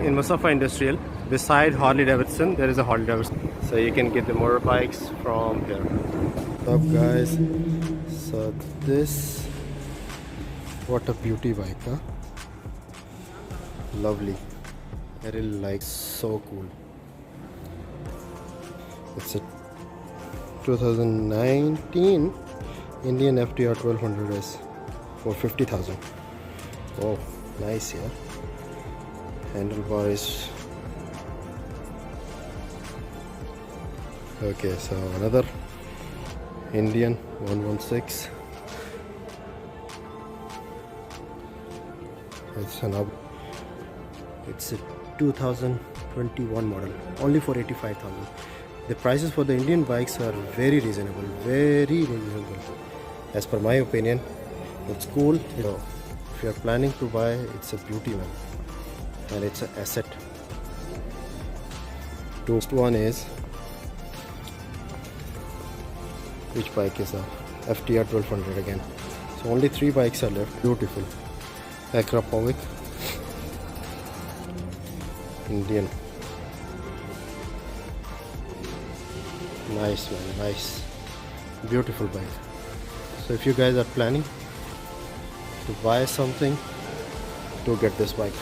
in Musafa Industrial. Beside Harley Davidson, there is a Harley Davidson. So you can get the motorbikes from here. What's up, guys? So this, what a beauty bike, huh? Lovely. I really like, so cool. It's a 2019 Indian FTR 1200S for 50,000. Oh, nice, yeah. Handlebar is okay. So another Indian 116. It's a 2021 model, only for 85,000. The prices for the Indian bikes are very reasonable, as per my opinion. It's cool. If you are planning to buy, it's a beauty, man, and it's an asset. Next one is, which bike is that? FTR 1200 again. So only 3 bikes are left. Beautiful. Akrapovic Indian. Nice, man, nice. Beautiful bike. So if you guys are planning to buy something, to get this bike.